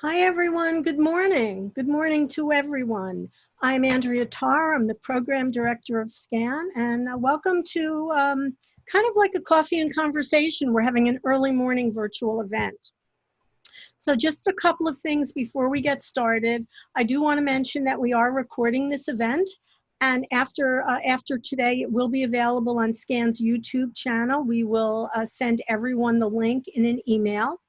Hi, everyone. Good morning. Good morning to everyone. I'm Andrea Tarr. I'm the Program Director of SCAN, and welcome to kind of like a coffee and conversation. We're having an early morning virtual event. So just a couple of things before we get started. I do want to mention that we are recording this event, and after today, it will be available on SCAN's YouTube channel. We will send everyone the link in an email.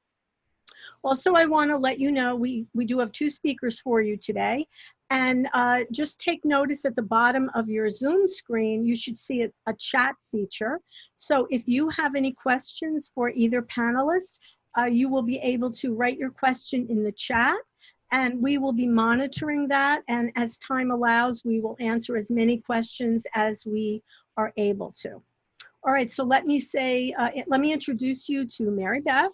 Also, I want to let you know we do have two speakers for you today. And just take notice at the bottom of your Zoom screen, you should see a chat feature. So if you have any questions for either panelist, you will be able to write your question in the chat, and we will be monitoring that. And as time allows, we will answer as many questions as we are able to. All right, so let me introduce you to Mary Beth.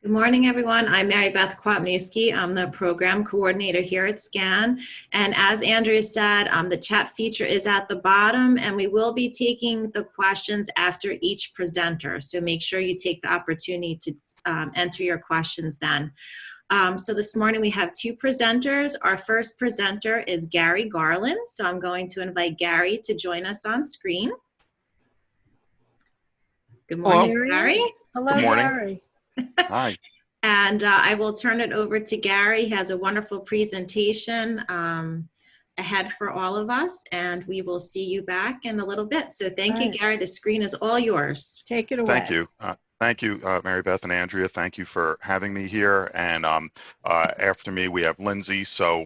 Good morning, everyone. I'm Mary Beth Kwapniewski. I'm the program coordinator here at SCAN. And as Andrea said, the chat feature is at the bottom, and we will be taking the questions after each presenter. So make sure you take the opportunity to enter your questions then. So this morning we have two presenters. Our first presenter is Gary Garland. So I'm going to invite Gary to join us on screen. Good morning, Hello. Gary. Hello, Good morning. Gary. Hi. And I will turn it over to Gary. He has a wonderful presentation ahead for all of us, and we will see you back in a little bit. So thank you, Gary. The screen is all yours. Take it away. Thank you. Thank you, Mary Beth and Andrea. Thank you for having me here. And after me, we have Lindsay. So,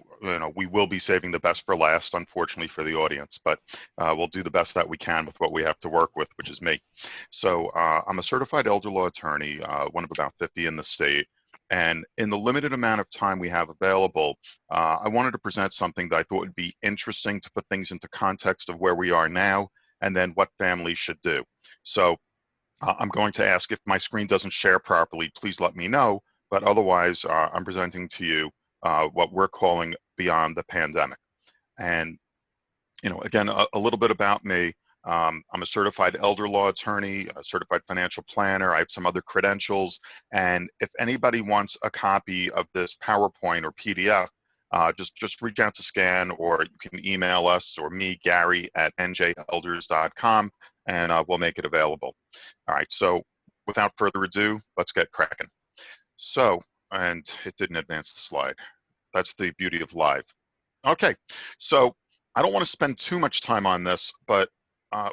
we will be saving the best for last, unfortunately, for the audience. But we'll do the best that we can with what we have to work with, which is me. So I'm a certified elder law attorney, one of about 50 in the state. And in the limited amount of time we have available, I wanted to present something that I thought would be interesting to put things into context of where we are now and then what families should do. So I'm going to ask if my screen doesn't share properly, please let me know. But otherwise, I'm presenting to you what we're calling beyond the pandemic. And, again, a little bit about me. I'm a certified elder law attorney, a certified financial planner. I have some other credentials. And if anybody wants a copy of this PowerPoint or PDF, just reach out to SCAN, or you can email us or me, Gary, at njelders.com, and we'll make it available. All right, so without further ado, let's get cracking. So, and it didn't advance the slide. That's the beauty of live. Okay, so I don't want to spend too much time on this, but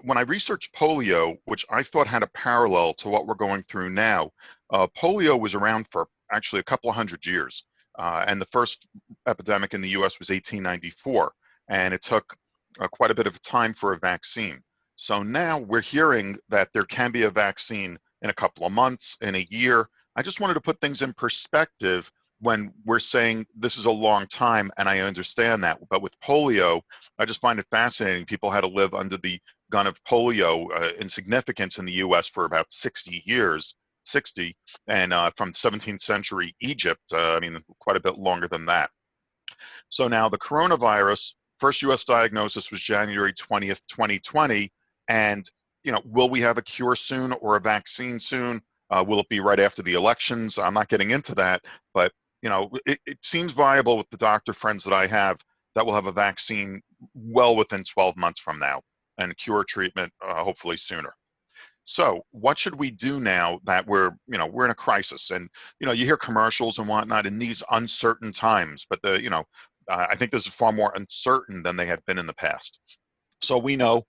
when I researched polio, which I thought had a parallel to what we're going through now, polio was around for actually a couple of hundred years. And the first epidemic in the US was 1894, and it took quite a bit of time for a vaccine. So now we're hearing that there can be a vaccine in a couple of months, in a year. I just wanted to put things in perspective when we're saying this is a long time, and I understand that. But with polio, I just find it fascinating. People had to live under the gun of polio in significance in the US for about 60 years. 60, and from 17th century Egypt, quite a bit longer than that. So now the coronavirus, first US diagnosis was January 20th, 2020, and will we have a cure soon or a vaccine soon? Will it be right after the elections? I'm not getting into that, but it seems viable with the doctor friends that I have that we'll have a vaccine well within 12 months from now, and cure treatment hopefully sooner. So what should we do now that we're in a crisis? And, you hear commercials and whatnot in these uncertain times, but I think this is far more uncertain than they had been in the past. So we know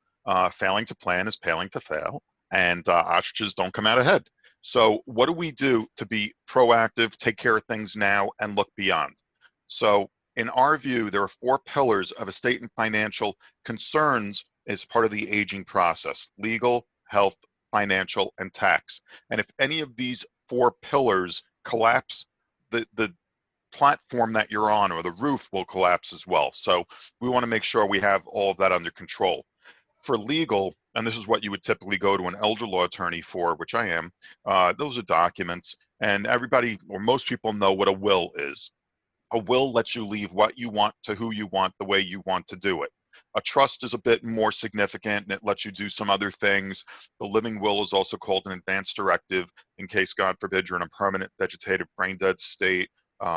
failing to plan is failing to fail, and ostriches don't come out ahead. So what do we do to be proactive, take care of things now, and look beyond? So in our view, there are 4 pillars of estate and financial concerns as part of the aging process: legal, health, financial, and tax. And if any of these 4 pillars collapse, the platform that you're on or the roof will collapse as well. So we want to make sure we have all of that under control. For legal, and this is what you would typically go to an elder law attorney for, which I am, those are documents, and everybody or most people know what a will is. A will lets you leave what you want to who you want, the way you want to do it. A trust is a bit more significant, and it lets you do some other things. The living will is also called an advance directive in case, God forbid, you're in a permanent vegetative brain dead state.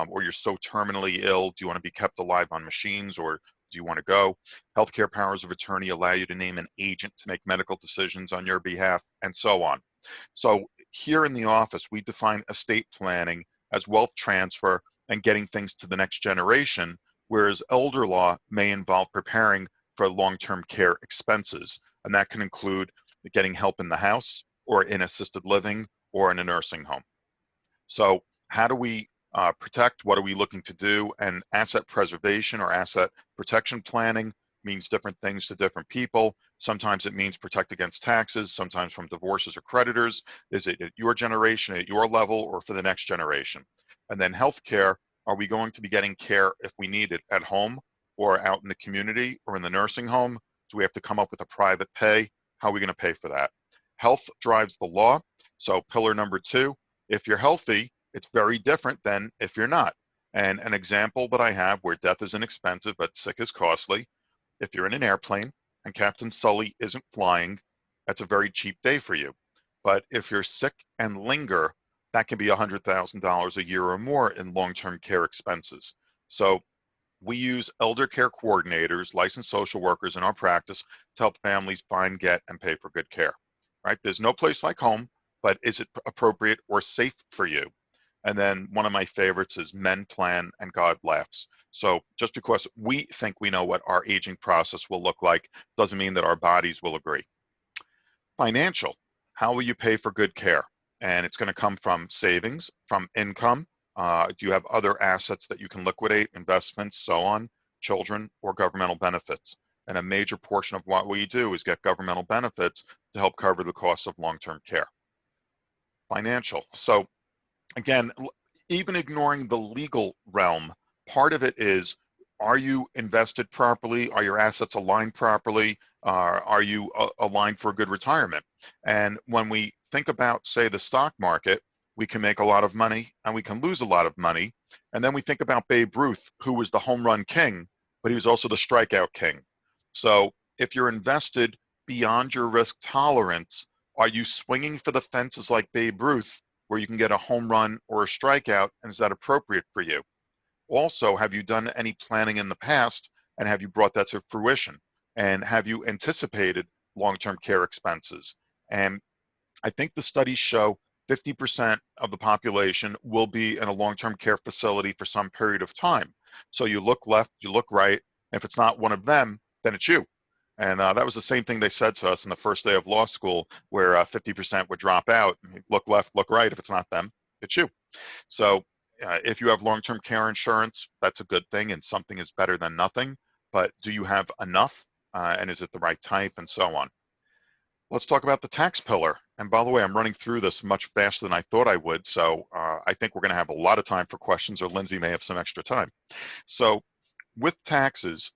or you're so terminally ill, do you want to be kept alive on machines, or do you want to go? Healthcare powers of attorney allow you to name an agent to make medical decisions on your behalf, and so on. So here in the office, we define estate planning as wealth transfer and getting things to the next generation, whereas elder law may involve preparing for long-term care expenses. And that can include getting help in the house or in assisted living or in a nursing home. So how do we protect? What are we looking to do? And asset preservation or asset protection planning means different things to different people. Sometimes it means protect against taxes, sometimes from divorces or creditors. Is it at your generation, at your level, or for the next generation? And then healthcare, are we going to be getting care if we need it at home or out in the community or in the nursing home? Do we have to come up with a private pay? How are we going to pay for that? Health drives the law. So pillar number 2, if you're healthy, it's very different than if you're not. And an example that I have where death is inexpensive but sick is costly, if you're in an airplane and Captain Sully isn't flying, that's a very cheap day for you. But if you're sick and linger, that can be $100,000 a year or more in long-term care expenses. So we use elder care coordinators, licensed social workers in our practice to help families find, get, and pay for good care, right? There's no place like home, but is it appropriate or safe for you? And then one of my favorites is men plan and God laughs. So just because we think we know what our aging process will look like doesn't mean that our bodies will agree. Financial, how will you pay for good care? And it's going to come from savings, from income. Do you have other assets that you can liquidate, investments, so on, children, or governmental benefits? And a major portion of what we do is get governmental benefits to help cover the costs of long-term care. Financial. So again, even ignoring the legal realm, part of it is, are you invested properly? Are your assets aligned properly? Are you aligned for a good retirement? And when we think about, say, the stock market, we can make a lot of money and we can lose a lot of money. And then we think about Babe Ruth, who was the home run king, but he was also the strikeout king. So if you're invested beyond your risk tolerance, are you swinging for the fences like Babe Ruth, where you can get a home run or a strikeout, and is that appropriate for you? Also, have you done any planning in the past, and have you brought that to fruition? And have you anticipated long-term care expenses? And I think the studies show 50% of the population will be in a long-term care facility for some period of time. So you look left, you look right, and if it's not one of them, then it's you. And that was the same thing they said to us in the first day of law school, where 50% would drop out. Look left, look right. If it's not them, it's you. So if you have long-term care insurance, that's a good thing, and something is better than nothing. But do you have enough? And is it the right type, and so on? Let's talk about the tax pillar. And by the way, I'm running through this much faster than I thought I would. So I think we're going to have a lot of time for questions, or Lindsay may have some extra time. So with taxes,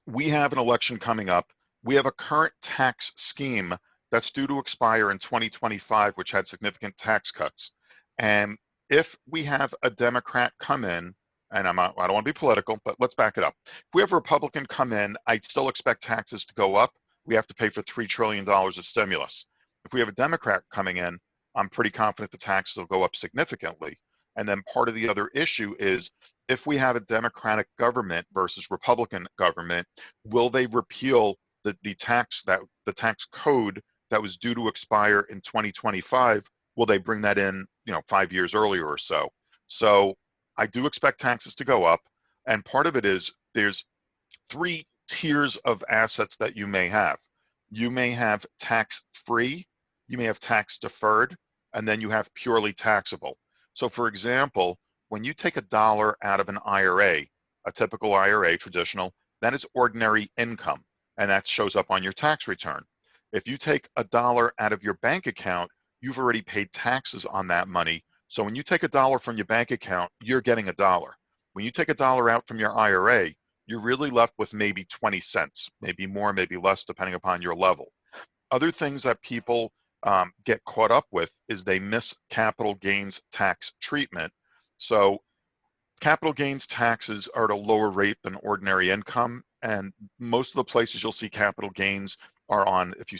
we have an election coming up. We have a current tax scheme that's due to expire in 2025, which had significant tax cuts. And if we have a Democrat come in, and I don't want to be political, but let's back it up. If we have a Republican come in, I still expect taxes to go up. We have to pay for $3 trillion of stimulus. If we have a Democrat coming in, I'm pretty confident the taxes will go up significantly. And then part of the other issue is, if we have a Democratic government versus Republican government, will they repeal the tax code that was due to expire in 2025? Will they bring that in, 5 years earlier or so? So I do expect taxes to go up. And part of it is, there's 3 tiers of assets that you may have. You may have tax-free, you may have tax-deferred, and then you have purely taxable. So for example, when you take $1 out of an IRA, a typical IRA, traditional, that is ordinary income, and that shows up on your tax return. If you take $1 out of your bank account, you've already paid taxes on that money. So when you take $1 from your bank account, you're getting $1. When you take $1 out from your IRA, you're really left with maybe 20 cents, maybe more, maybe less, depending upon your level. Other things that people get caught up with is they miss capital gains tax treatment. So capital gains taxes are at a lower rate than ordinary income, and most of the places you'll see capital gains are on, if you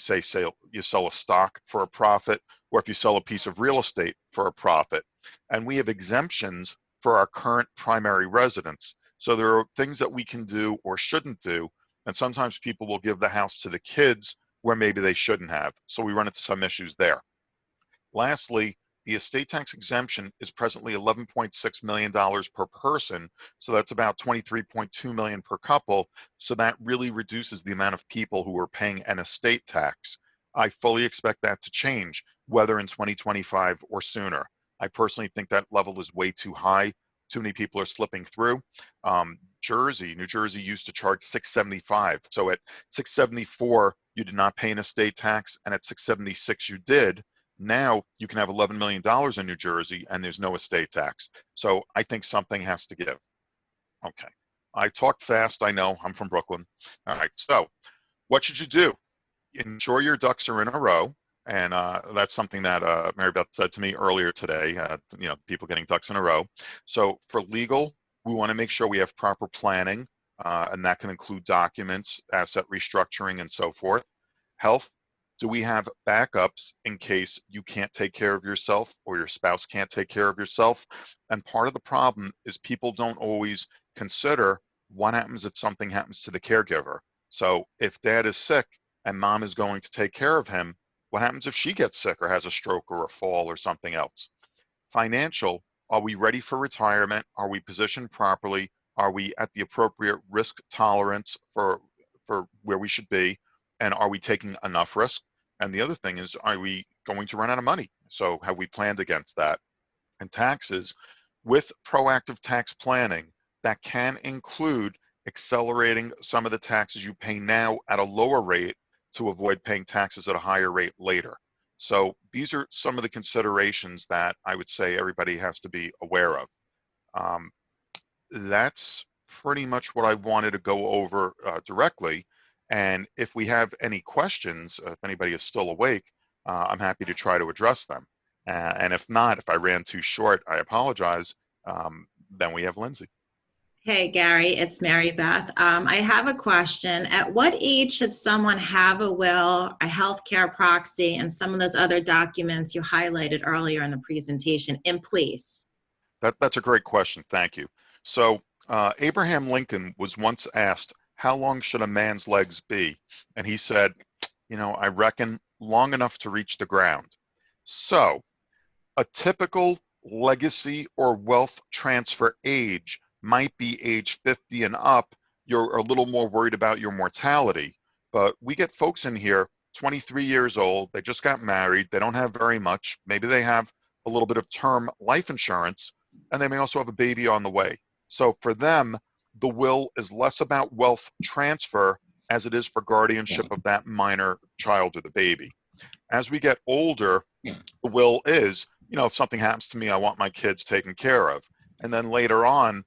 you sell a stock for a profit, or if you sell a piece of real estate for a profit. And we have exemptions for our current primary residence. So there are things that we can do or shouldn't do, and sometimes people will give the house to the kids where maybe they shouldn't have. So we run into some issues there. Lastly, the estate tax exemption is presently $11.6 million per person. So that's about $23.2 million per couple. So that really reduces the amount of people who are paying an estate tax. I fully expect that to change, whether in 2025 or sooner. I personally think that level is way too high. Too many people are slipping through. New Jersey used to charge $675. So at $674, you did not pay an estate tax, and at $676, you did. Now you can have $11 million in New Jersey and there's no estate tax. So I think something has to give. Okay. I talked fast. I know. I'm from Brooklyn. All right. So what should you do? Ensure your ducks are in a row. And that's something that Mary Beth said to me earlier today, people getting ducks in a row. So for legal, we want to make sure we have proper planning, and that can include documents, asset restructuring, and so forth. Health, do we have backups in case you can't take care of yourself or your spouse can't take care of yourself? And part of the problem is people don't always consider what happens if something happens to the caregiver. So if dad is sick and mom is going to take care of him, what happens if she gets sick or has a stroke or a fall or something else? Financial, are we ready for retirement? Are we positioned properly? Are we at the appropriate risk tolerance for where we should be? And are we taking enough risk? And the other thing is, are we going to run out of money? So have we planned against that? And taxes, with proactive tax planning, that can include accelerating some of the taxes you pay now at a lower rate to avoid paying taxes at a higher rate later. So these are some of the considerations that I would say everybody has to be aware of. That's pretty much what I wanted to go over directly. And if we have any questions, if anybody is still awake, I'm happy to try to address them. And if not, if I ran too short, I apologize. Then we have Lindsay. Hey, Gary, it's Mary Beth. I have a question. At what age should someone have a will, a healthcare proxy, and some of those other documents you highlighted earlier in the presentation in place? That's a great question. Thank you. So Abraham Lincoln was once asked, how long should a man's legs be? And he said, I reckon long enough to reach the ground. So a typical legacy or wealth transfer age might be age 50 and up. You're a little more worried about your mortality, but we get folks in here 23 years old, they just got married, they don't have very much, maybe they have a little bit of term life insurance, and they may also have a baby on the way. So for them, the will is less about wealth transfer as it is for guardianship of that minor child or the baby. As we get older, the will is, if something happens to me, I want my kids taken care of. And then later on,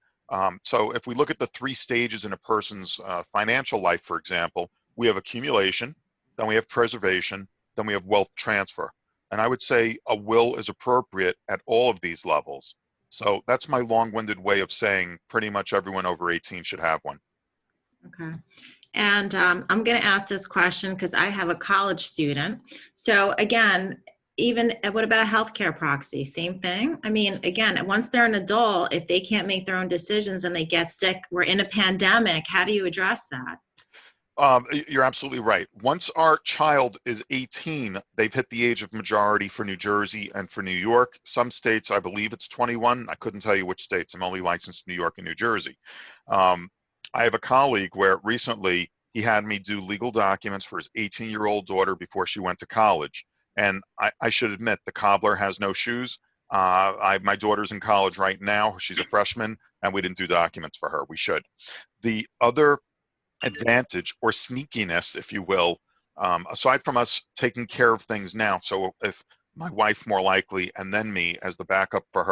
so if we look at the 3 stages in a person's financial life, for example, we have accumulation, then we have preservation, then we have wealth transfer. And I would say a will is appropriate at all of these levels. So that's my long-winded way of saying pretty much everyone over 18 should have one. Okay. And I'm going to ask this question because I have a college student. So again, what about a healthcare proxy? Same thing? I mean, again, once they're an adult, if they can't make their own decisions and they get sick, we're in a pandemic, how do you address that? You're absolutely right. Once our child is 18, they've hit the age of majority for New Jersey and for New York. Some states, I believe it's 21. I couldn't tell you which states. I'm only licensed in New York and New Jersey. I have a colleague where recently he had me do legal documents for his 18-year-old daughter before she went to college. And I should admit, the cobbler has no shoes. My daughter's in college right now. She's a freshman, and we didn't do documents for her. We should. The other advantage or sneakiness, if you will, aside from us taking care of things now, so if my wife more likely and then me as the backup for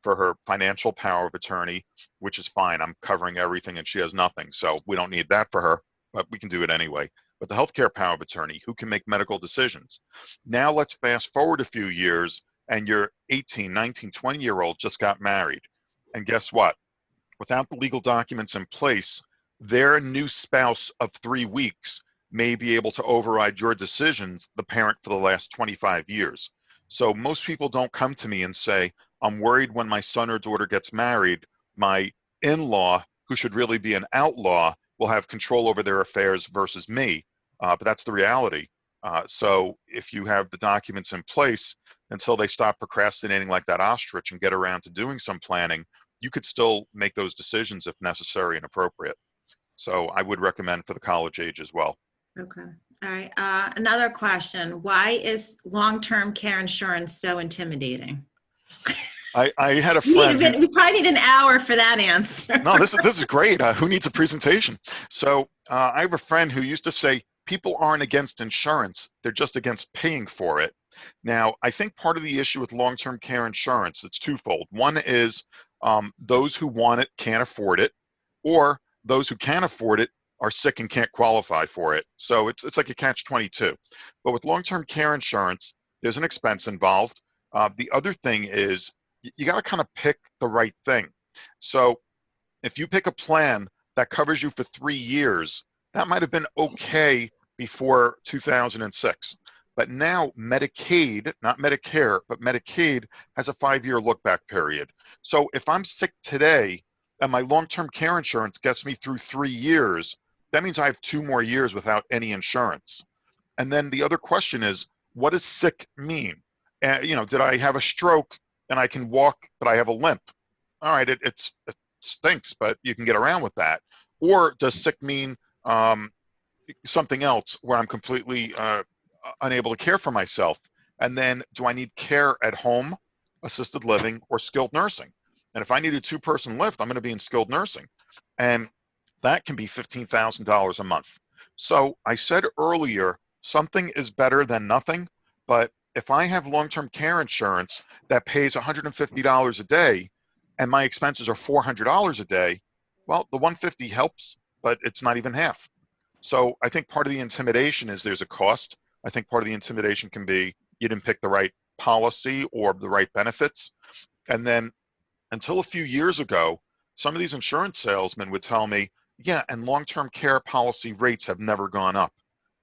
her financial power of attorney, which is fine. I'm covering everything and she has nothing. So we don't need that for her, but we can do it anyway. But the healthcare power of attorney, who can make medical decisions. Now let's fast forward a few years and your 18, 19, 20-year-old just got married. And guess what? Without the legal documents in place, their new spouse of 3 weeks may be able to override your decisions, the parent for the last 25 years. So most people don't come to me and say, I'm worried when my son or daughter gets married, my in-law, who should really be an outlaw, will have control over their affairs versus me. But that's the reality. So if you have the documents in place until they stop procrastinating like that ostrich and get around to doing some planning, you could still make those decisions if necessary and appropriate. So I would recommend for the college age as well. Okay. All right. Another question. Why is long-term care insurance so intimidating? I had a friend who, We probably need an hour for that answer. no, this is great. Who needs a presentation? So I have a friend who used to say, people aren't against insurance, they're just against paying for it. Now, I think part of the issue with long-term care insurance, it's twofold. One is those who want it can't afford it, or those who can afford it are sick and can't qualify for it. So it's like a catch-22. But with long-term care insurance, there's an expense involved. The other thing is you got to kind of pick the right thing. So if you pick a plan that covers you for 3 years, that might have been okay before 2006. But now Medicaid, not Medicare, but Medicaid has a 5-year look-back period. So if I'm sick today and my long-term care insurance gets me through 3 years, that means I have 2 more years without any insurance. And then the other question is, what does sick mean? Did I have a stroke and I can walk, but I have a limp? All right, it stinks, but you can get around with that. Or does sick mean something else where I'm completely unable to care for myself? And then do I need care at home, assisted living, or skilled nursing? And if I need a 2-person lift, I'm going to be in skilled nursing. And that can be $15,000 a month. So I said earlier, something is better than nothing. But if I have long-term care insurance that pays $150 a day and my expenses are $400 a day, well, the $150 helps, but it's not even half. So I think part of the intimidation is there's a cost. I think part of the intimidation can be you didn't pick the right policy or the right benefits. And then until a few years ago, some of these insurance salesmen would tell me, yeah, and long-term care policy rates have never gone up.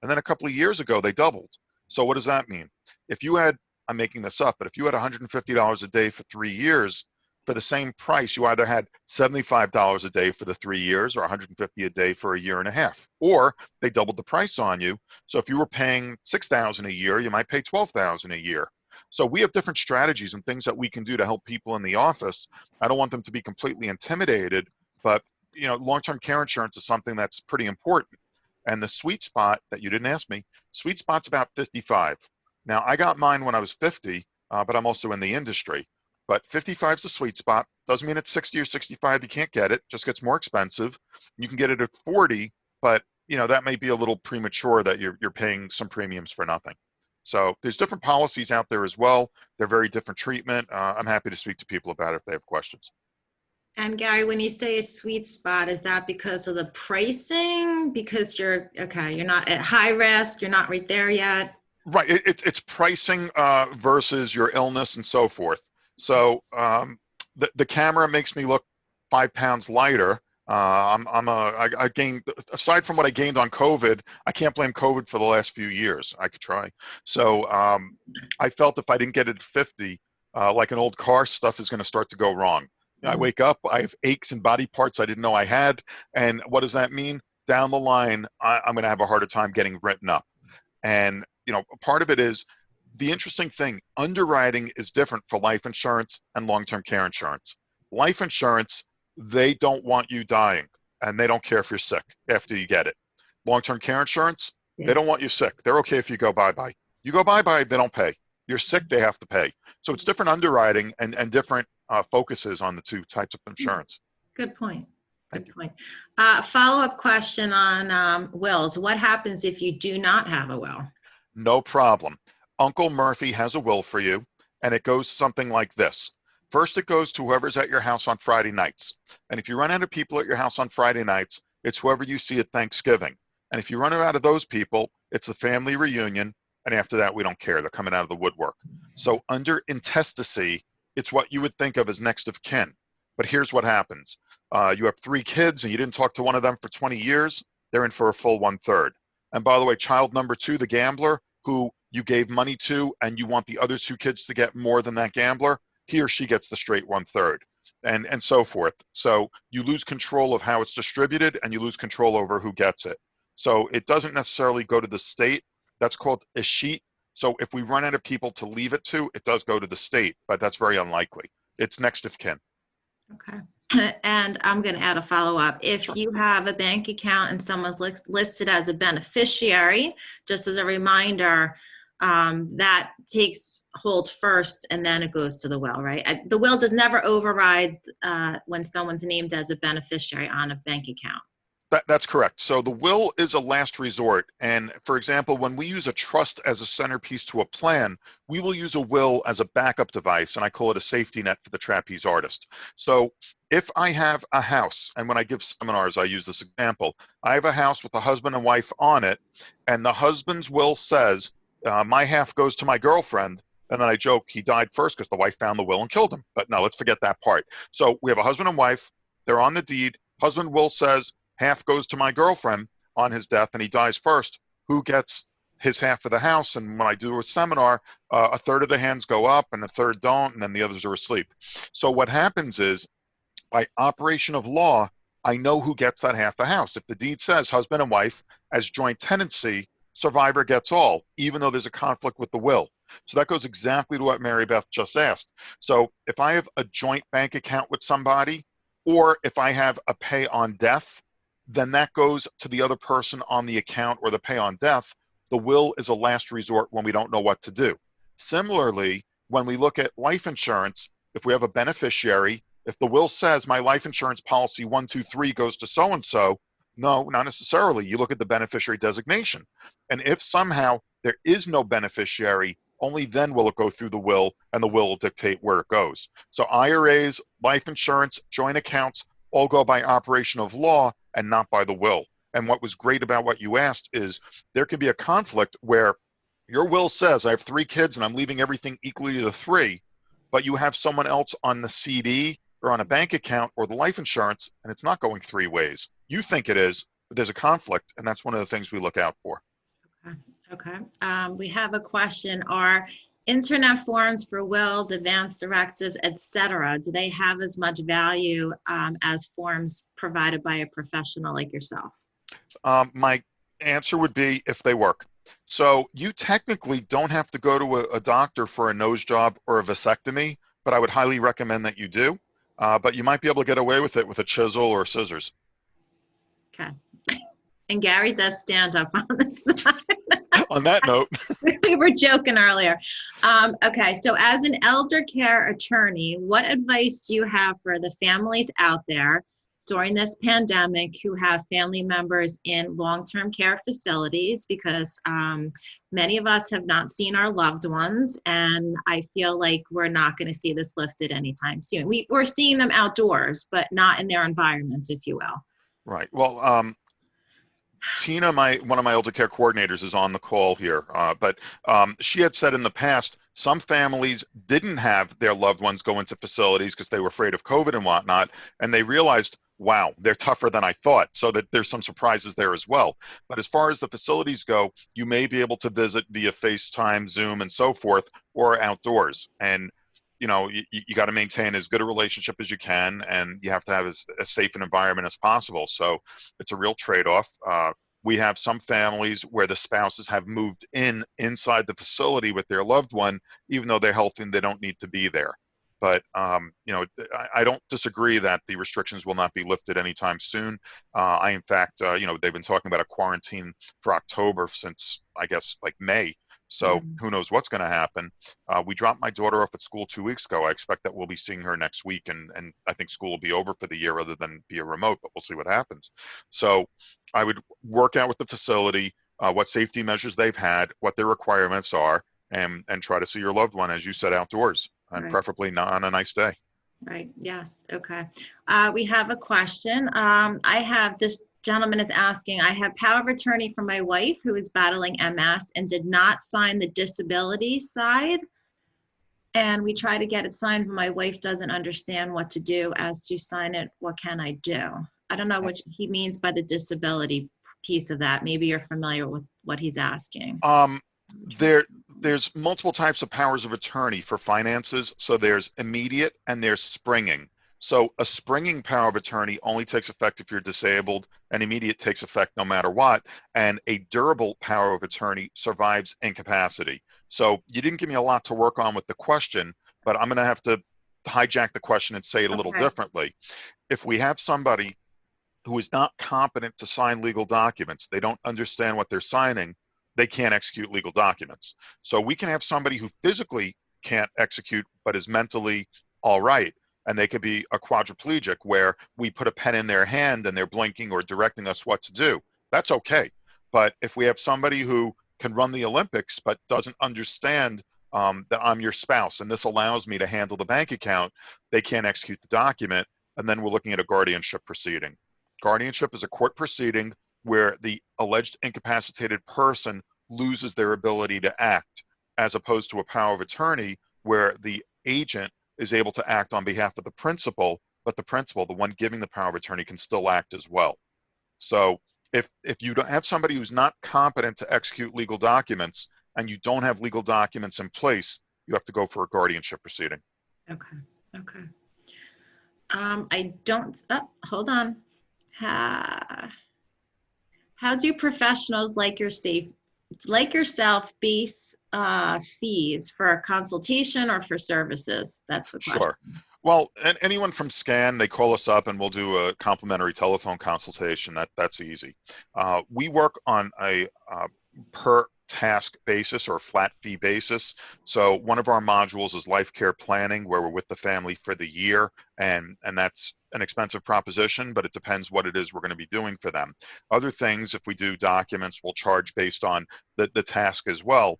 And then a couple of years ago, they doubled. So what does that mean? If you had, I'm making this up, but if you had $150 a day for 3 years, for the same price, you either had $75 a day for the 3 years or $150 a day for a year and a half, or they doubled the price on you. So if you were paying $6,000 a year, you might pay $12,000 a year. So we have different strategies and things that we can do to help people in the office. I don't want them to be completely intimidated, but long-term care insurance is something that's pretty important. And the sweet spot that you didn't ask me, sweet spot's about 55. Now, I got mine when I was 50, but I'm also in the industry. But 55 is the sweet spot. Doesn't mean it's 60 or 65 you can't get it. Just gets more expensive. You can get it at 40, but that may be a little premature that you're paying some premiums for nothing. So there's different policies out there as well. They're very different treatment. I'm happy to speak to people about it if they have questions. And Gary, when you say a sweet spot, is that because of the pricing? Because you're not at high risk, you're not right there yet? Right, it's pricing versus your illness and so forth. So the camera makes me look 5 pounds lighter. I gained, aside from what I gained on COVID, I can't blame COVID for the last few years. I could try. So I felt if I didn't get it at 50, like an old car, stuff is going to start to go wrong. I wake up, I have aches and body parts I didn't know I had. And what does that mean? Down the line, I'm going to have a harder time getting written up. And, part of it is the interesting thing, underwriting is different for life insurance and long-term care insurance. Life insurance, they don't want you dying and they don't care if you're sick after you get it. Long-term care insurance, they don't want you sick. They're okay if you go bye-bye. You go bye-bye, they don't pay. You're sick, they have to pay. So it's different underwriting and different focuses on the two types of insurance. Good point. Good point. Follow-up question on wills. What happens if you do not have a will? No problem. Uncle Murphy has a will for you, and it goes something like this. First, it goes to whoever's at your house on Friday nights. And if you run out of people at your house on Friday nights, it's whoever you see at Thanksgiving. And if you run out of those people, it's the family reunion. And after that, we don't care. They're coming out of the woodwork. So under intestacy, it's what you would think of as next of kin. But here's what happens. You have 3 kids and you didn't talk to one of them for 20 years. They're in for a full 1/3. And by the way, child number 2, the gambler, who you gave money to and you want the other 2 kids to get more than that gambler, he or she gets the straight 1/3, and so forth. So you lose control of how it's distributed, and you lose control over who gets it. So it doesn't necessarily go to the state. That's called a sheet. So if we run out of people to leave it to, it does go to the state, but that's very unlikely. It's next of kin. Okay. And I'm going to add a follow-up. If you have a bank account and someone's listed as a beneficiary, just as a reminder, that takes hold first and then it goes to the will, right? The will does never override when someone's named as a beneficiary on a bank account. That's correct. So the will is a last resort. And for example, when we use a trust as a centerpiece to a plan, we will use a will as a backup device. And I call it a safety net for the trapeze artist. So if I have a house, and when I give seminars, I use this example, I have a house with a husband and wife on it, and the husband's will says, my half goes to my girlfriend. And then I joke, he died first because the wife found the will and killed him. But no, let's forget that part. So we have a husband and wife, they're on the deed. Husband will says, half goes to my girlfriend on his death, and he dies first. Who gets his half of the house? And when I do a seminar, a third of the hands go up and a third don't, and then the others are asleep. So what happens is, by operation of law, I know who gets that half the house. If the deed says husband and wife as joint tenancy, survivor gets all, even though there's a conflict with the will. So that goes exactly to what Mary Beth just asked. So if I have a joint bank account with somebody, or if I have a pay on death, then that goes to the other person on the account or the pay on death. The will is a last resort when we don't know what to do. Similarly, when we look at life insurance, if we have a beneficiary, if the will says my life insurance policy 123 goes to so-and-so, no, not necessarily. You look at the beneficiary designation. And if somehow there is no beneficiary, only then will it go through the will, and the will dictate where it goes. So IRAs, life insurance, joint accounts, all go by operation of law and not by the will. And what was great about what you asked is there can be a conflict where your will says I have 3 kids and I'm leaving everything equally to the 3, but you have someone else on the CD or on a bank account or the life insurance, and it's not going 3 ways. You think it is, but there's a conflict, and that's one of the things we look out for. Okay. We have a question. Are internet forms for wills, advance directives, etc., do they have as much value as forms provided by a professional like yourself? My answer would be if they work. So you technically don't have to go to a doctor for a nose job or a vasectomy, but I would highly recommend that you do. But you might be able to get away with it with a chisel or scissors. Okay. And Gary does stand up on the side. On that note. We were joking earlier. Okay, so as an elder care attorney, what advice do you have for the families out there during this pandemic who have family members in long-term care facilities? Because many of us have not seen our loved ones, and I feel like we're not going to see this lifted anytime soon. We're seeing them outdoors, but not in their environments, if you will. Right. Well, Tina, one of my elder care coordinators, is on the call here, but she had said in the past, some families didn't have their loved ones go into facilities because they were afraid of COVID and whatnot, and they realized, wow, they're tougher than I thought, so that there's some surprises there as well. But as far as the facilities go, you may be able to visit via FaceTime, Zoom, and so forth, or outdoors. And you know, you got to maintain as good a relationship as you can, and you have to have as safe an environment as possible. So it's a real trade-off. We have some families where the spouses have moved inside the facility with their loved one, even though they're healthy and they don't need to be there. But, you know, I don't disagree that the restrictions will not be lifted anytime soon. In fact, you know, they've been talking about a quarantine for October since, I guess, like May. So who knows what's going to happen. We dropped my daughter off at school 2 weeks ago. I expect that we'll be seeing her next week, and I think school will be over for the year other than via remote, but we'll see what happens. So I would work out with the facility, what safety measures they've had, what their requirements are, and try to see your loved one, as you said, outdoors, and Right. preferably not on a nice day. Right. Yes. Okay. We have a question. This gentleman is asking, I have power of attorney for my wife who is battling MS and did not sign the disability side. And we try to get it signed, but my wife doesn't understand what to do as to sign it. What can I do? I don't know what he means by the disability piece of that. Maybe you're familiar with what he's asking. There's multiple types of powers of attorney for finances. So there's immediate and there's springing. So a springing power of attorney only takes effect if you're disabled, and immediate takes effect no matter what. And a durable power of attorney survives incapacity. So you didn't give me a lot to work on with the question, but I'm going to have to hijack the question and say it a little differently. If we have somebody who is not competent to sign legal documents, they don't understand what they're signing, they can't execute legal documents. So we can have somebody who physically can't execute but is mentally all right, and they could be a quadriplegic where we put a pen in their hand and they're blinking or directing us what to do. That's okay. But if we have somebody who can run the Olympics but doesn't understand that I'm your spouse and this allows me to handle the bank account, they can't execute the document, and then we're looking at a guardianship proceeding. Guardianship is a court proceeding where the alleged incapacitated person loses their ability to act, as opposed to a power of attorney where the agent is able to act on behalf of the principal, but the principal, the one giving the power of attorney, can still act as well. So if you don't have somebody who's not competent to execute legal documents and you don't have legal documents in place, you have to go for a guardianship proceeding. Okay. Okay. I don't, oh, hold on. How do professionals like yourself base fees for a consultation or for services? That's the question. Sure. Well, anyone from SCAN, they call us up and we'll do a complimentary telephone consultation. That's easy. We work on a per task basis or flat fee basis. So one of our modules is life care planning, where we're with the family for the year, and that's an expensive proposition, but it depends what it is we're going to be doing for them. Other things, if we do documents, we'll charge based on the task as well.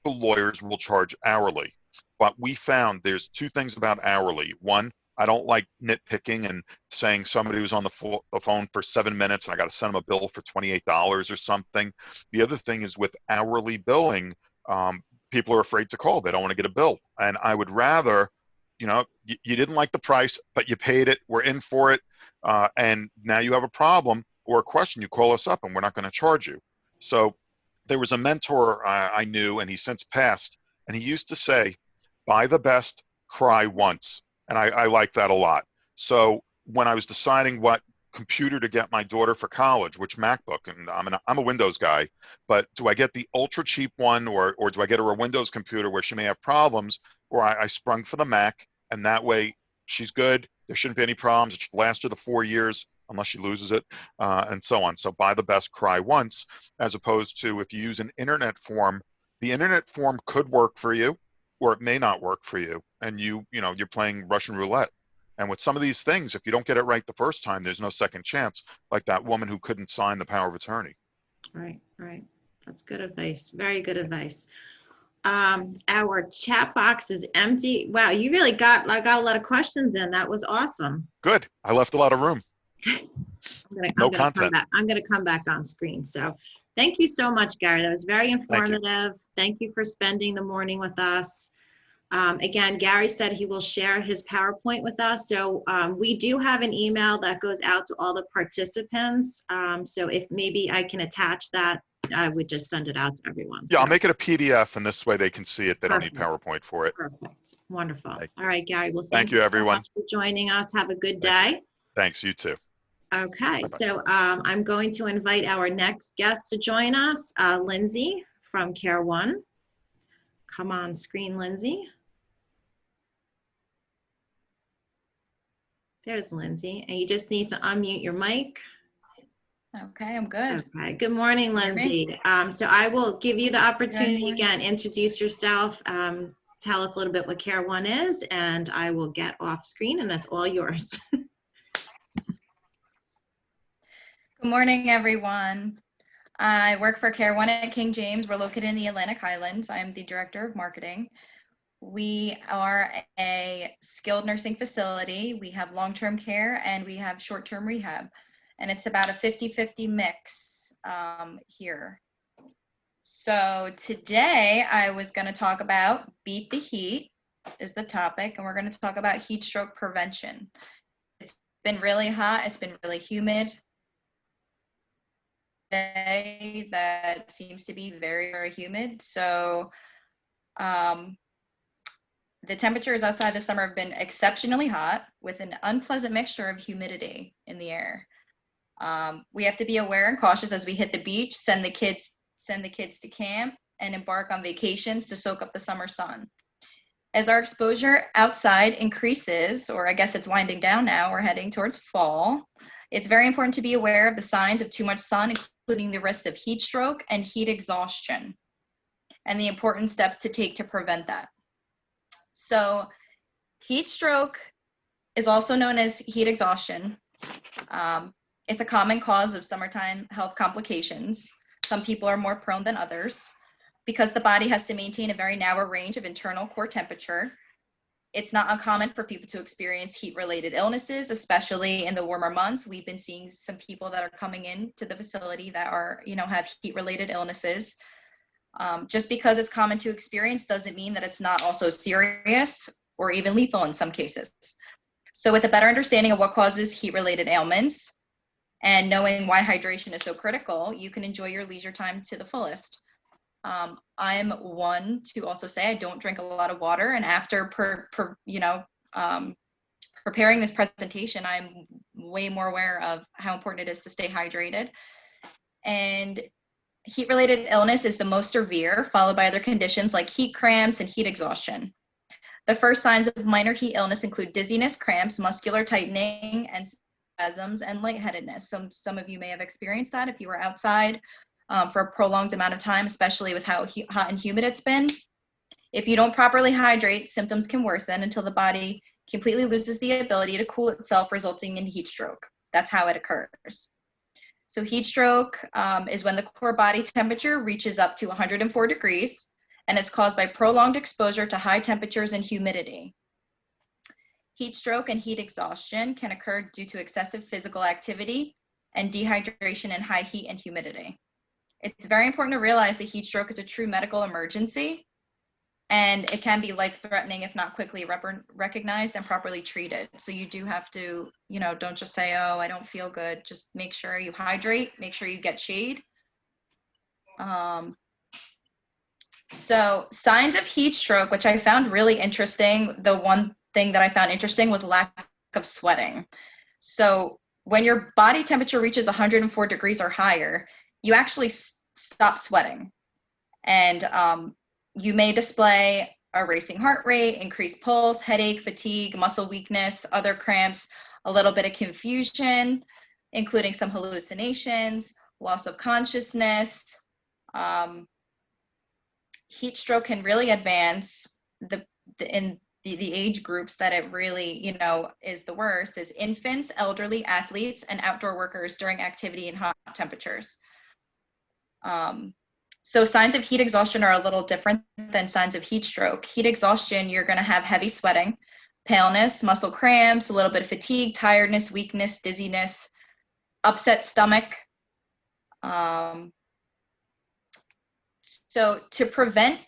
The lawyers will charge hourly. But we found there's two things about hourly. One, I don't like nitpicking and saying somebody was on the phone for 7 minutes and I got to send them a bill for $28 or something. The other thing is with hourly billing, people are afraid to call. They don't want to get a bill. And I would rather, you didn't like the price, but you paid it. We're in for it. And now you have a problem or a question, you call us up and we're not going to charge you. So there was a mentor I knew, and he's since passed, and he used to say, buy the best, cry once. And I like that a lot. So when I was deciding what computer to get my daughter for college, which MacBook, and I'm a Windows guy, but do I get the ultra cheap one, or do I get her a Windows computer where she may have problems, or I sprung for the Mac, and that way she's good. There shouldn't be any problems. It should last her the 4 years unless she loses it, and so on. So buy the best, cry once, as opposed to if you use an internet form, the internet form could work for you, or it may not work for you, and you're playing Russian roulette. And with some of these things, if you don't get it right the first time, there's no second chance, like that woman who couldn't sign the power of attorney. Right. That's good advice. Very good advice. Our chat box is empty. Wow, you really got a lot of questions in. That was awesome. Good. I left a lot of room. No content. I'm going to come back on screen. So thank you so much, Gary. That was very informative. Thank you for spending the morning with us. Again, Gary said he will share his PowerPoint with us. So we do have an email that goes out to all the participants. So if maybe I can attach that, I would just send it out to everyone. Yeah, so I'll make it a PDF, and this way they can see it. They don't need PowerPoint for it. Perfect. Wonderful. All right, Gary. Well, thank you, everyone, so much for joining us. Have a good day. Thanks. You too. Okay. Bye-bye. So I'm going to invite our next guest to join us, Lindsay from CareOne. Come on screen, Lindsay. There's Lindsay, and you just need to unmute your mic. Okay, I'm good. Okay, good morning, Lindsay. So I will give you the opportunity again, introduce yourself, tell us a little bit what CareOne is, and I will get off screen, and that's all yours. Good morning, everyone. I work for CareOne at King James. We're located in the Atlantic Highlands. I'm the Director of Marketing. We are a skilled nursing facility. We have long-term care and we have short-term rehab. And it's about a 50-50 mix here. So today I was going to talk about Beat the Heat is the topic, and we're going to talk about heat stroke prevention. It's been really hot. It's been really humid. Day that seems to be very, very humid. So The temperatures outside this summer have been exceptionally hot with an unpleasant mixture of humidity in the air. We have to be aware and cautious as we hit the beach, send the kids to camp, and embark on vacations to soak up the summer sun. As our exposure outside increases, or I guess it's winding down now, we're heading towards fall, it's very important to be aware of the signs of too much sun, including the risks of heat stroke and heat exhaustion, and the important steps to take to prevent that. So heat stroke is also known as heat exhaustion. It's a common cause of summertime health complications. Some people are more prone than others because the body has to maintain a very narrow range of internal core temperature. It's not uncommon for people to experience heat-related illnesses, especially in the warmer months. We've been seeing some people that are coming into the facility that are, have heat-related illnesses. Just because it's common to experience doesn't mean that it's not also serious or even lethal in some cases. So with a better understanding of what causes heat-related ailments and knowing why hydration is so critical, you can enjoy your leisure time to the fullest. I'm one to also say I don't drink a lot of water, and after preparing this presentation, I'm way more aware of how important it is to stay hydrated. And heat-related illness is the most severe, followed by other conditions like heat cramps and heat exhaustion. The first signs of minor heat illness include dizziness, cramps, muscular tightening, and spasms, and lightheadedness. Some of you may have experienced that if you were outside for a prolonged amount of time, especially with how hot and humid it's been. If you don't properly hydrate, symptoms can worsen until the body completely loses the ability to cool itself, resulting in heat stroke. That's how it occurs. So heat stroke is when the core body temperature reaches up to 104 degrees, and it's caused by prolonged exposure to high temperatures and humidity. Heat stroke and heat exhaustion can occur due to excessive physical activity and dehydration in high heat and humidity. It's very important to realize that heat stroke is a true medical emergency, and it can be life-threatening if not quickly recognized and properly treated. So you do have to, don't just say, oh, I don't feel good. Just make sure you hydrate, make sure you get shade. So signs of heat stroke, which I found really interesting, the one thing that I found interesting was lack of sweating. So when your body temperature reaches 104 degrees or higher, you actually stop sweating. And you may display a racing heart rate, increased pulse, headache, fatigue, muscle weakness, other cramps, a little bit of confusion, including some hallucinations, loss of consciousness. Heat stroke can really advance in the age groups that it really, is the worst, is infants, elderly, athletes, and outdoor workers during activity in hot temperatures. So signs of heat exhaustion are a little different than signs of heat stroke. Heat exhaustion, you're going to have heavy sweating, paleness, muscle cramps, a little bit of fatigue, tiredness, weakness, dizziness, upset stomach. So to prevent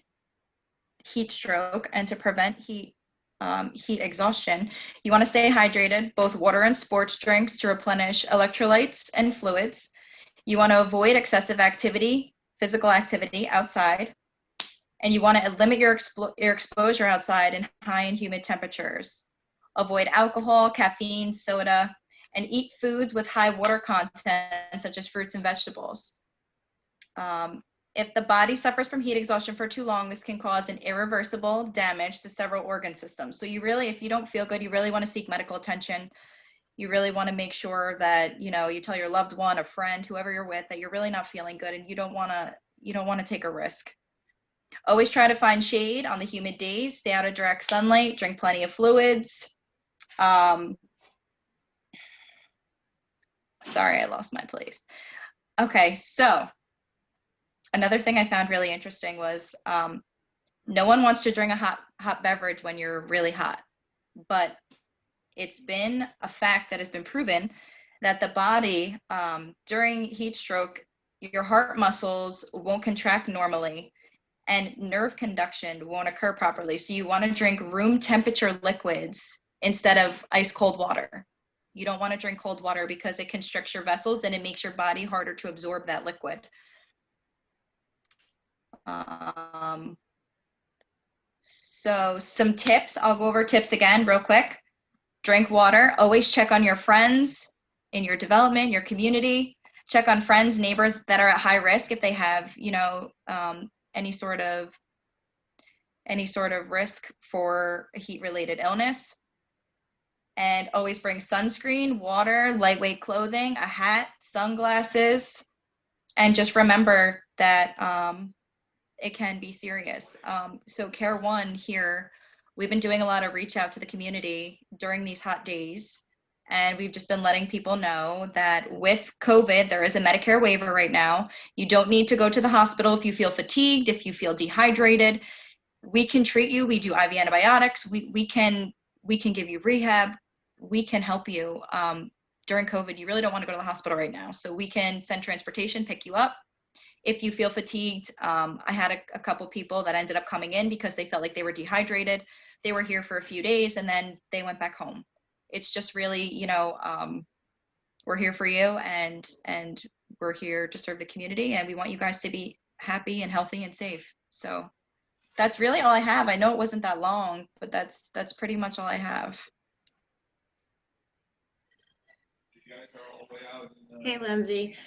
heat stroke and to prevent heat exhaustion, you want to stay hydrated, both water and sports drinks to replenish electrolytes and fluids. You want to avoid excessive activity, physical activity outside, and you want to limit your exposure outside in high and humid temperatures. Avoid alcohol, caffeine, soda, and eat foods with high water content, such as fruits and vegetables. If the body suffers from heat exhaustion for too long, this can cause an irreversible damage to several organ systems. So you really, if you don't feel good, you really want to seek medical attention. You really want to make sure that, you tell your loved one, a friend, whoever you're with, that you're really not feeling good, and you don't want to take a risk. Always try to find shade on the humid days, stay out of direct sunlight, drink plenty of fluids. Sorry, I lost my place. Okay, so another thing I found really interesting was no one wants to drink a hot beverage when you're really hot, but it's been a fact that has been proven that the body during heat stroke, your heart muscles won't contract normally and nerve conduction won't occur properly. So you want to drink room temperature liquids instead of ice cold water. You don't want to drink cold water because it constricts your vessels and it makes your body harder to absorb that liquid. So some tips, I'll go over tips again real quick. Drink water, always check on your friends in your development, your community. Check on friends, neighbors that are at high risk if they have, any sort of risk for a heat-related illness. And always bring sunscreen, water, lightweight clothing, a hat, sunglasses, and just remember that it can be serious. So CareOne here, we've been doing a lot of reach out to the community during these hot days. And we've just been letting people know that with COVID, there is a Medicare waiver right now. You don't need to go to the hospital if you feel fatigued, if you feel dehydrated. We can treat you. We do IV antibiotics. We can give you rehab. We can help you. During COVID, you really don't want to go to the hospital right now. So we can send transportation, pick you up. If you feel fatigued, I had a couple people that ended up coming in because they felt like they were dehydrated. They were here for a few days and then they went back home. It's just really, we're here for you and we're here to serve the community, and we want you guys to be happy and healthy and safe. So that's really all I have. I know it wasn't that long, but that's pretty much all I have. Hey, Lindsay.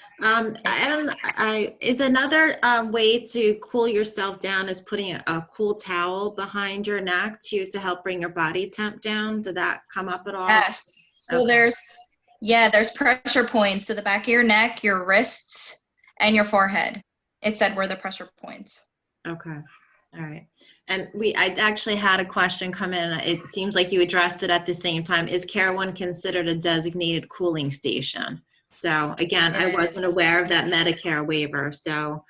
Is another way to cool yourself down is putting a cool towel behind your neck to help bring your body temp down. Did that come up at all? Yes. So Okay. there's pressure points. So the back of your neck, your wrists, and your forehead. It said were the pressure points. Okay. All right. And I actually had a question come in. It seems like you addressed it at the same time. Is CareOne considered a designated cooling station? So again, I wasn't aware of that Medicare waiver. So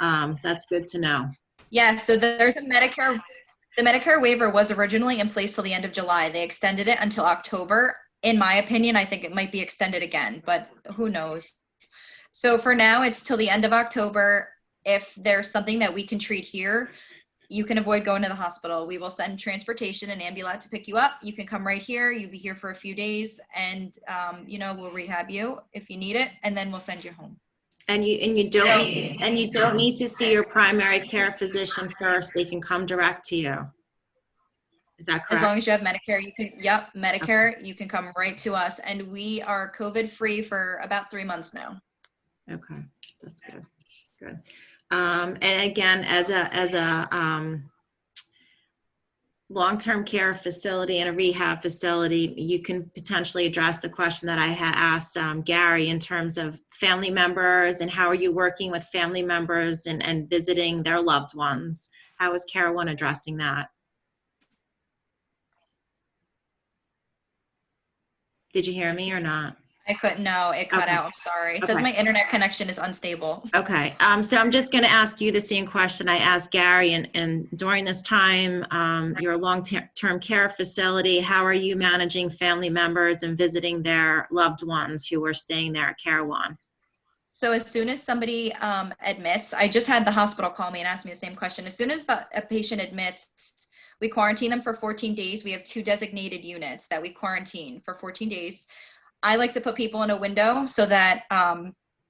that's good to know. Yeah, so there's the Medicare waiver was originally in place till the end of July. They extended it until October. In my opinion, I think it might be extended again, but who knows? So for now, it's till the end of October. If there's something that we can treat here, you can avoid going to the hospital. We will send transportation and ambulance to pick you up. You can come right here. You'll be here for a few days, and we'll rehab you if you need it, and then we'll send you home. And you don't need to see your primary care physician first. They can come direct to you. Is that correct? As long as you have Medicare, Medicare, okay. You can come right to us, and we are COVID free for about 3 months now. Okay, that's good. Good. And again, as a long-term care facility and a rehab facility, you can potentially address the question that I had asked Gary in terms of family members and how are you working with family members and visiting their loved ones? How is CareOne addressing that? Did you hear me or not? I couldn't know. It cut out. I'm sorry. It says my internet connection is unstable. Okay. So I'm just going to ask you the same question I asked Gary. And during this time, your long-term care facility, how are you managing family members and visiting their loved ones who are staying there at CareOne? So as soon as somebody admits, I just had the hospital call me and ask me the same question. As soon as a patient admits, we quarantine them for 14 days. We have 2 designated units that we quarantine for 14 days. I like to put people in a window so that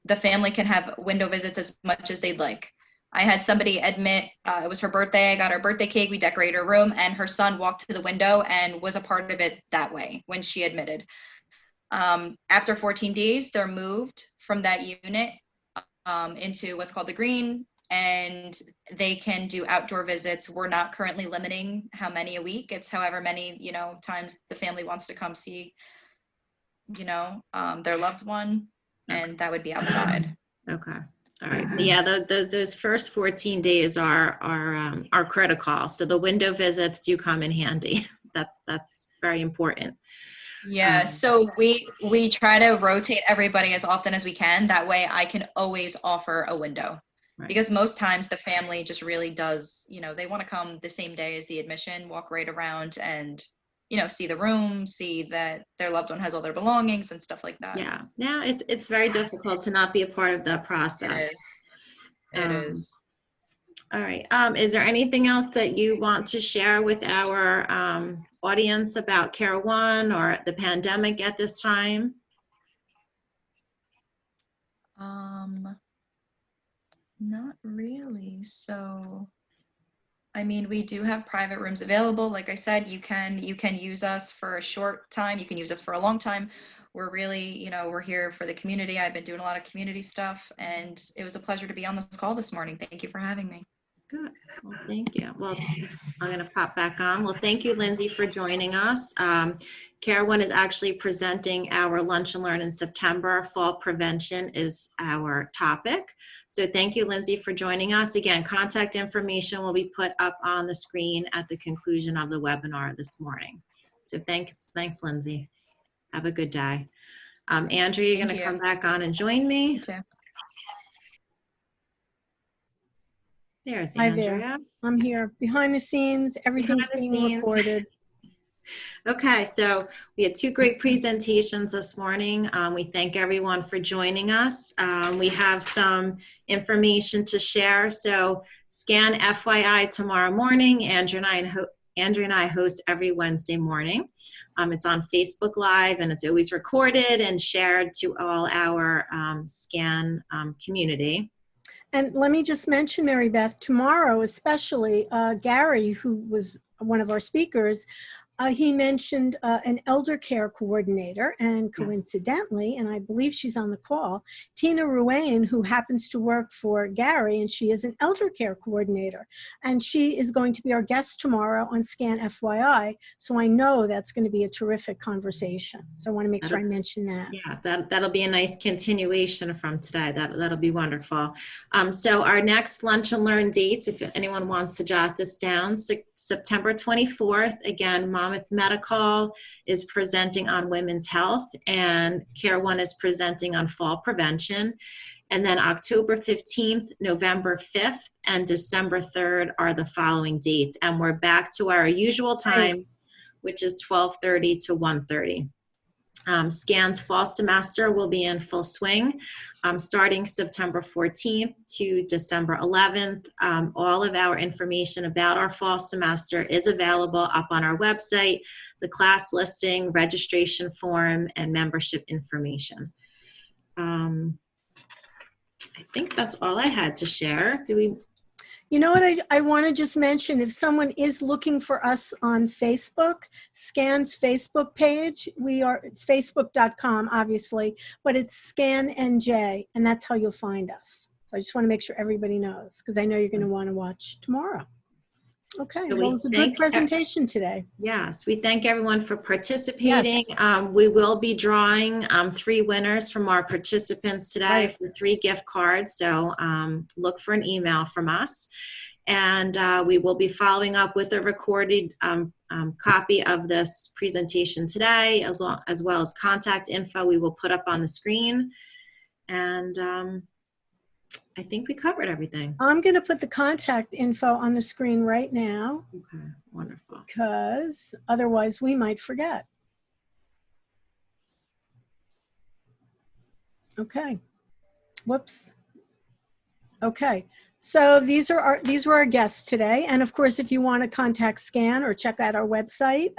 the family can have window visits as much as they'd like. I had somebody admit it was her birthday. I got her birthday cake. We decorated her room, and her son walked to the window and was a part of it that way when she admitted. After 14 days, they're moved from that unit into what's called the green, and they can do outdoor visits. We're not currently limiting how many a week. It's however many times the family wants to come see their loved one, and that would be outside. Okay. All right. Yeah, those first 14 days are critical. So the window visits do come in handy. That's very important. Yeah. So we try to rotate everybody as often as we can. That way I can always offer a window. Right. Because most times the family just really does, they want to come the same day as the admission, walk right around and see the room, see that their loved one has all their belongings and stuff like that. Yeah. Now it's very difficult to not be a part of that process. It is. All right. Is there anything else that you want to share with our audience about CareOne or the pandemic at this time? Not really. So I mean, we do have private rooms available. Like I said, you can use us for a short time. You can use us for a long time. We're really, we're here for the community. I've been doing a lot of community stuff, and it was a pleasure to be on this call this morning. Thank you for having me. Good. Well, thank you. Well, I'm going to pop back on. Well, thank you, Lindsay, for joining us. CareOne is actually presenting our Lunch and Learn in September. Fall prevention is our topic. So thank you, Lindsay, for joining us. Again, contact information will be put up on the screen at the conclusion of the webinar this morning. So thanks, Lindsay. Have a good day. Andrea, you're going to come back on and join me. You too. There's Hi Andrea. there. I'm here. Behind the scenes, everything's being recorded. Okay, so we had two great presentations this morning. We thank everyone for joining us. We have some information to share. So SCAN FYI tomorrow morning. Andrea and I host every Wednesday morning. It's on Facebook Live, and it's always recorded and shared to all our SCAN community. And let me just mention, Mary Beth, tomorrow especially, Gary, who was one of our speakers, he mentioned an elder care coordinator, and coincidentally, and I believe she's on the call, Tina Ruane, who happens to work for Gary, and she is an elder care coordinator. And she is going to be our guest tomorrow on SCAN FYI, so I know that's going to be a terrific conversation. So I want to make sure I mention that. Yeah, that'll be a nice continuation from today. That'll be wonderful. So our next Lunch and Learn dates, if anyone wants to jot this down, September 24th, again, Monmouth Medical is presenting on women's health, and CareOne is presenting on fall prevention. And then October 15th, November 5th, and December 3rd are the following dates. And we're back to our usual time, which is 12:30 to 1:30. SCAN's fall semester will be in full swing starting September 14th to December 11th. All of our information about our fall semester is available up on our website, the class listing, registration form, and membership information. I think that's all I had to share. You know what I want to just mention, if someone is looking for us on Facebook, SCAN's Facebook page, it's facebook.com, obviously, but it's SCAN NJ, and that's how you'll find us. So I just want to make sure everybody knows, because I know you're going to want to watch tomorrow. Okay, well, it was a good presentation today. Yes, we thank everyone for participating. Yes. We will be drawing 3 winners from our participants today for 3 gift cards. So look for an email from us. And we will be following up with a recorded copy of this presentation today, as well as contact info we will put up on the screen. And I think we covered everything. I'm going to put the contact info on the screen right now. Okay, wonderful. Because otherwise we might forget. Okay. Whoops. Okay. So these were our guests today. And of course, if you want to contact SCAN or check out our website,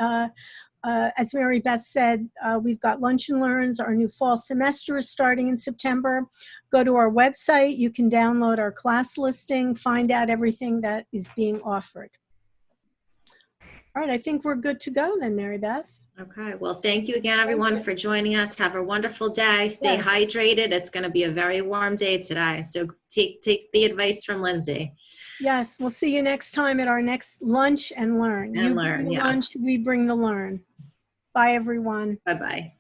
as Mary Beth said, we've got Lunch and Learns. Our new fall semester is starting in September. Go to our website. You can download our class listing, find out everything that is being offered. All right, I think we're good to go then, Mary Beth. Okay, well, thank you again, everyone, for joining us. Have a wonderful day. Stay hydrated. It's going to be a very warm day today, so take the advice from Lindsay. Yes, we'll see you next time at our next Lunch and Learn. And learn, yes. Lunch, we bring the learn. Bye, everyone. Bye-bye.